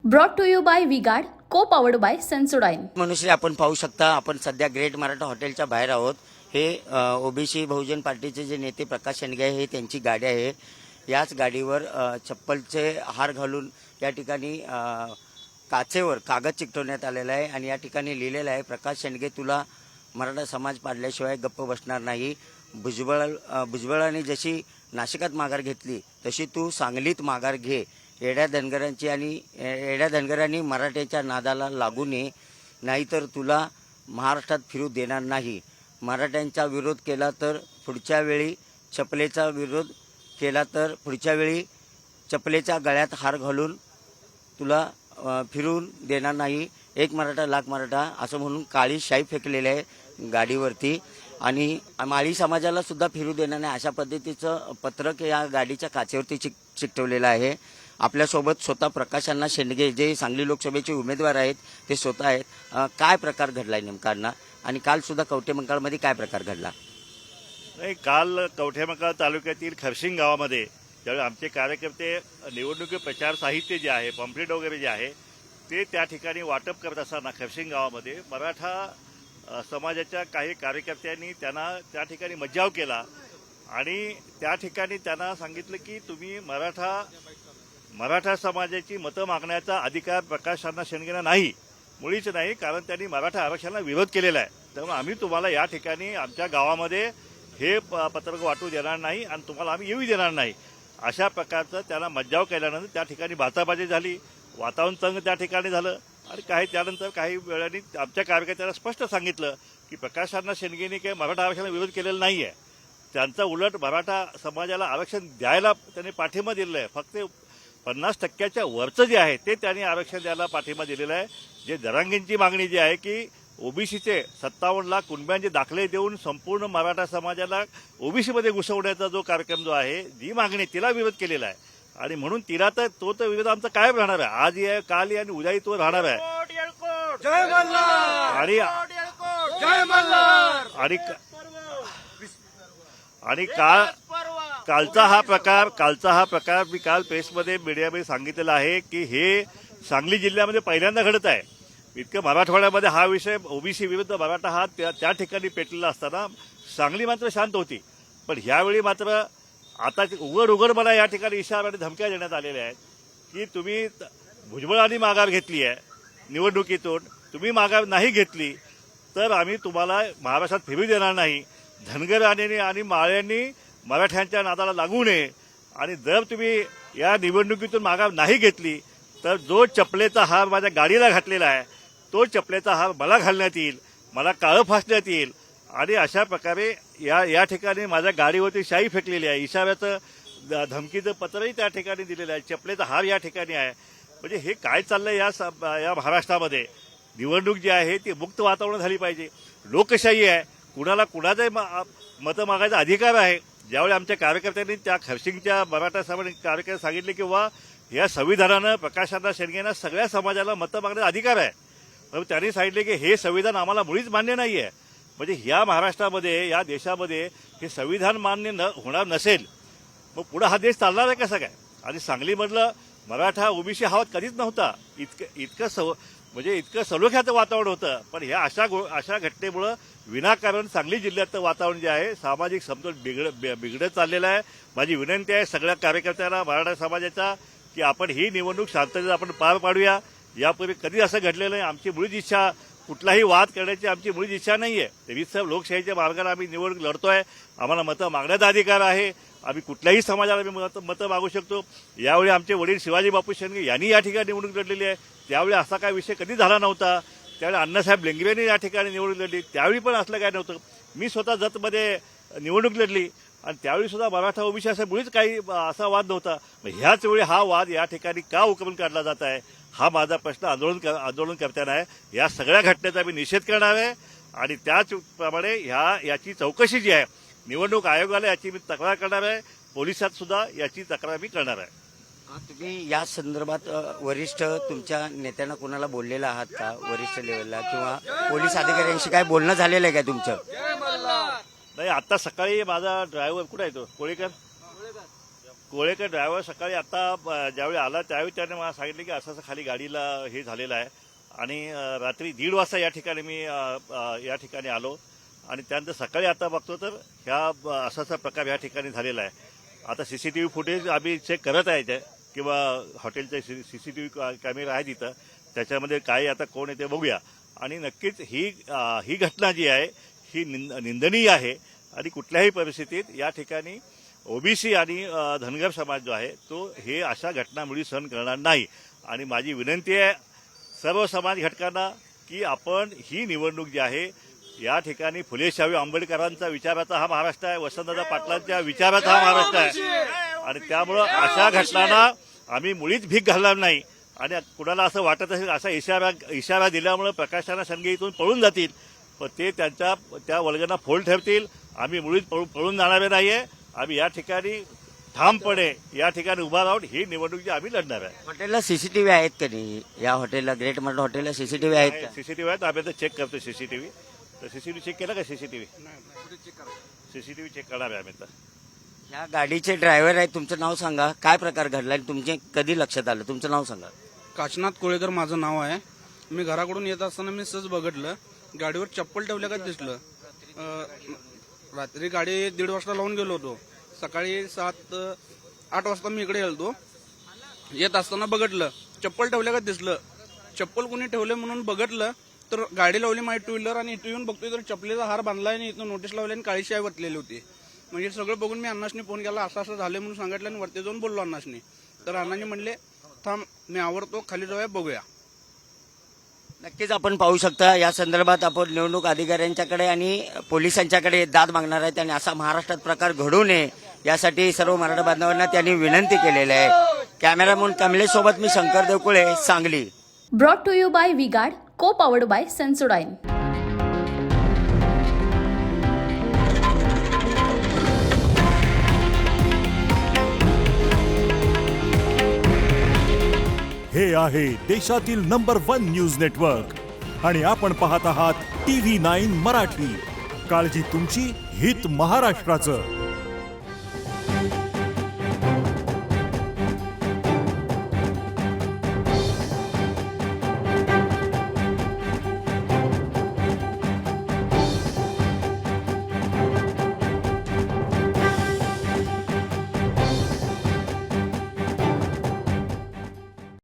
Brought to you by V-Guard, co powered bye Sensodyne. मनुष्य आपण पाहू शकता, आपण सध्या ग्रेट मराठा हॉटेलच्या बाहेर आहोत. हे ओबीसी बहुजन पार्टीचे जे नेते प्रकाश शेंडगे आहे, हे त्यांची गाडी आहे. याच गाडीवर चप्पलचे हार घालून या ठिकाणी काचेवर कागद चिकटवण्यात आलेला आहे आणि या ठिकाणी लिहिलेलं आहे, प्रकाश शेंडगे तुला मराठा समाज पाडल्याशिवाय गप्प बसणार नाही. भुजबळांनी जशी नाशिकात माघार घेतली तशी तू सांगलीत माघार घे. येड्या धनगरांनी मराठ्याच्या नादाला लागू नये, नाहीतर तुला महाराष्ट्रात फिरू देणार नाही. मराठ्यांचा विरोध केला तर पुढच्या वेळी चपलेच्या गळ्यात हार घालून तुला फिरून देणार नाही. एक मराठा लाख मराठा असं म्हणून काळी शाई फेकलेली आहे गाडीवरती आणि माळी समाजाला सुद्धा फिरू देणार नाही अशा पद्धतीचं पत्रक या गाडीच्या काचेवरती चिकटवलेलं आहे. आपल्यासोबत स्वतः प्रकाश अण्णा शेंडगे जे सांगली लोकसभेचे उमेदवार आहेत ते स्वतः आहेत. काय प्रकार घडलाय नेमका अण्णा, आणि काल सुद्धा कवठेमंकाळमध्ये काय प्रकार घडला? नाही, काल कवठेमंकाळ तालुक्यातील खरशिंग गावामध्ये ज्यावेळी आमचे कार्यकर्ते निवडणुकी प्रचार साहित्य जे आहे, पम्पलेट वगैरे जे आहे ते त्या ठिकाणी वाटप करत असताना खरशिंग गावामध्ये मराठा समाजाच्या काही कार्यकर्त्यांनी त्यांना त्या ठिकाणी मज्जाव केला आणि त्या ठिकाणी त्यांना सांगितलं की तुम्ही मराठा समाजाची मतं मागण्याचा अधिकार प्रकाश अण्णा शेंडगेंना नाही, मुळीच नाही, कारण त्यांनी मराठा आरक्षणाला विरोध केलेला आहे. त्यामुळे आम्ही तुम्हाला या ठिकाणी आमच्या गावामध्ये हे पत्रक वाटू देणार नाही आणि तुम्हाला आम्ही येऊ देणार नाही, अशा प्रकारचं त्यांना मज्जाव केल्यानंतर त्या ठिकाणी बाचाबाची झाली, वातावरण तंग त्या ठिकाणी झालं आणि त्यानंतर काही वेळांनी आमच्या कार्यकर्त्यांना स्पष्ट सांगितलं की प्रकाश अण्णा शेंडगेंनी काही मराठा आरक्षणाला विरोध केलेला नाही आहे. त्यांचा उलट मराठा समाजाला आरक्षण द्यायला त्यांनी पाठिंबा दिलेला आहे. फक्त 50% वरचं जे आहे ते त्यांनी आरक्षण द्यायला पाठिंबा दिलेला आहे. जे जरांगेंची मागणी जी आहे की ओबीसीचे 57 लाख कुणब्यांचे दाखले देऊन संपूर्ण मराठा समाजाला ओबीसीमध्ये घुसवण्याचा जो कार्यक्रम जो आहे, जी मागणी तिला विरोध केलेला आहे आणि म्हणून तिला तर तो विरोध आमचा कायम राहणार आहे. आज आहे, काल आणि उद्याही तो राहणार आहे. आणि कालचा हा प्रकार मी काल प्रेसमध्ये मीडियामध्ये सांगितलेला आहे की हे सांगली जिल्ह्यामध्ये पहिल्यांदा घडत आहे. इतकं मराठवाड्यामध्ये हा विषय ओबीसी विरुद्ध मराठा हा त्या ठिकाणी पेटलेला असताना सांगली मात्र शांत होती. पण ह्यावेळी मात्र आता उघड मला या ठिकाणी इशारा आणि धमक्या देण्यात आलेल्या आहेत की तुम्ही भुजबळांनी माघार घेतली आहे निवडणुकीतून, तुम्ही माघार नाही घेतली तर आम्ही तुम्हाला महाराष्ट्रात फिरू देणार नाही. धनगरांनी आणि माळ्यांनी मराठ्यांच्या नादाला लागू नये आणि जर तुम्ही या निवडणुकीतून माघार नाही घेतली तर जो चपलेचा हार माझ्या गाडीला घातलेला आहे तो चपलेचा हार मला घालण्यात येईल, मला काळं फासण्यात येईल आणि अशा प्रकारे या ठिकाणी माझ्या गाडीवरती शाई फेकलेली आहे. इशाऱ्याचं धमकीचं पत्रही त्या ठिकाणी दिलेलं आहे. चपलेचा हार या ठिकाणी आहे. म्हणजे हे काय चाललंय या महाराष्ट्रामध्ये? निवडणूक जी आहे ती मुक्त वातावरण झाली पाहिजे. लोकशाही आहे, कुणाला कुणाचाही मतं मागायचा अधिकार आहे. ज्यावेळी आमच्या कार्यकर्त्यांनी त्या खरशिंगच्या मराठा समाज कार्यकर्ते सांगितले की या संविधानानं प्रकाश अण्णा शेंडगेंना सगळ्या समाजाला मतं मागण्याचा अधिकार आहे, पण त्यांनी सांगितले की हे संविधान आम्हाला मुळीच मान्य नाही आहे. म्हणजे ह्या महाराष्ट्रामध्ये, या देशामध्ये हे संविधान मान्य होणार नसेल मग पुढे हा देश चालणार आहे कसं काय? आणि सांगलीमधलं मराठा ओबीसी हा कधीच नव्हता. इतकं सलोख्याचं वातावरण होतं. पण ह्या अशा घटनेमुळं विनाकारण सांगली जिल्ह्यातलं वातावरण जे आहे सामाजिक समतोल बिघडत चाललेलं आहे. माझी विनंती आहे सगळ्या कार्यकर्त्यांना मराठा समाजाचा की आपण ही निवडणूक शांततेत आपण पार पाडूया. यापूर्वी कधी असं घडलेलं नाही. आमची मुळीच इच्छा कुठलाही वाद करण्याची आमची मुळीच इच्छा नाही आहे. तरी लोकशाहीच्या मार्गाने आम्ही निवडणूक लढतोय. आम्हाला मतं मागण्याचा अधिकार आहे. आम्ही कुठल्याही समाजाला मतं मागू शकतो. यावेळी आमचे वडील शिवाजी बापू शेंडगे यांनी या ठिकाणी निवडणूक लढलेली आहे. त्यावेळी असा काय विषय कधी झाला नव्हता. त्यावेळी अण्णासाहेब लेंगरेंनी या ठिकाणी निवडणूक लढली, त्यावेळी पण असलं काय नव्हतं. मी स्वतः जतमध्ये निवडणूक लढली आणि त्यावेळी सुद्धा मराठा ओबीसी असं मुळीच काही असा वाद नव्हता. ह्याच वेळी हा वाद या ठिकाणी का उकरून काढला जात आहे हा माझा प्रश्न आंदोलनकर्त्यांना आहे. या सगळ्या घटनेचा मी निषेध करणार आहे आणि त्याचप्रमाणे याची चौकशी जी आहे निवडणूक आयोगाला याची मी तक्रार करणार आहे. पोलिसात सुद्धा याची तक्रार मी करणार आहे. तुम्ही या संदर्भात वरिष्ठ तुमच्या नेत्यांना कोणाला बोललेला आहात का? वरिष्ठ लेवलला किंवा पोलीस अधिकाऱ्यांशी काय बोलणं झालेलं आहे का तुमचं? नाही, आता सकाळी माझा ड्रायव्हर कुठे आहे तो कोळीकर कोळेकर ड्रायव्हर सकाळी आता ज्यावेळी आला त्यावेळी त्याने मला सांगितलं की असं खाली गाडीला हे झालेलं आहे आणि रात्री 1:30 वाजता या ठिकाणी मी या ठिकाणी आलो आणि त्यानंतर सकाळी आता बघतो तर ह्या असाचा प्रकार या ठिकाणी झालेला आहे. आता CCTV फुटेज आम्ही चेक करत आहे ते किंवा हॉटेलचे CCTV कॅमेरा आहे तिथं, त्याच्यामध्ये काय आता कोण आहे ते बघूया. आणि नक्कीच ही घटना जी आहे ही निंदनीय आहे आणि कुठल्याही परिस्थितीत या ठिकाणी ओबीसी आणि धनगर समाज जो आहे तो हे अशा घटनामुळे सहन करणार नाही. आणि माझी विनंती आहे सर्व समाज घटकांना की आपण ही निवडणूक जी आहे या ठिकाणी फुले शाहू आंबेडकरांचा विचाराचा हा महाराष्ट्र आहे, वसंतदादा पाटलांच्या विचाराचा हा महाराष्ट्र आहे आणि त्यामुळं अशा घटनांना आम्ही मुळीच भीक घालणार नाही. आणि कुणाला असं वाटत असेल असा इशारा दिल्यामुळे प्रकाशाना संघे इथून पळून जातील, पण ते त्या वर्गांना फोल ठेवतील. आम्ही मुळीच पळून जाणारे नाहीये. आम्ही या ठिकाणी ठामपणे या ठिकाणी उभा राहून ही निवडणूक जी आम्ही लढणार आहे. हॉटेलला CCTV आहेत का नाही? या हॉटेलला ग्रेट मराठा हॉटेलला CCTV आहेत का? CCTV आहेत, आम्ही आता चेक करतो CCTV. तर CCTV चेक केला का? CCTV चेक करणार आहे आम्ही तर. या गाडीचे ड्रायव्हर आहेत, तुमचं नाव सांगा, काय प्रकार घडला आणि तुमचे कधी लक्षात आलं? तुमचं नाव सांगा. काशीनाथ कोळेकर माझं नाव आहे. मी घराकडून येत असताना मी सहज बघितलं गाडीवर चप्पल ठेवल्या का दिसलं. रात्री गाडी 1:30 वाजता लावून गेलो होतो. सकाळी 7-8 वाजता मी इकडे गेलो. येत असताना बघितलं चप्पल ठेवल्या का दिसलं. चप्पल कोणी ठेवले म्हणून बघितलं तर गाडी लावली माझी 2 व्हीलर आणि इथं येऊन बघतोय तर चपलेचा हार बांधलाय आणि इथं नोटीस लावली आणि काळी शाई वतलेली होती. म्हणजे सगळं बघून मी अण्णाशनी फोन केला, असं झालं म्हणून सांगितलं आणि वरती जाऊन बोललो अण्णाशनी. तर अण्णांनी म्हणले थांब मी आवरतो, खाली जाऊया बघूया. नक्कीच आपण पाहू शकता या संदर्भात आपण निवडणूक अधिकाऱ्यांच्याकडे आणि पोलिसांच्याकडे दाद मागणार आहेत आणि असा महाराष्ट्रात प्रकार घडू नये यासाठी सर्व मराठा बांधवांना त्यांनी विनंती केलेली आहे. कॅमेरामन कमलेश सोबत मी Shankar Devkule, Sangli. Brought to you by V-Guard, co powered bye Sensodyne. हे आहे देशातील नंबर 1 न्यूज नेटवर्क आणि आपण पाहत आहात TV9 मराठी. काळजी तुमची, हित महाराष्ट्राचं.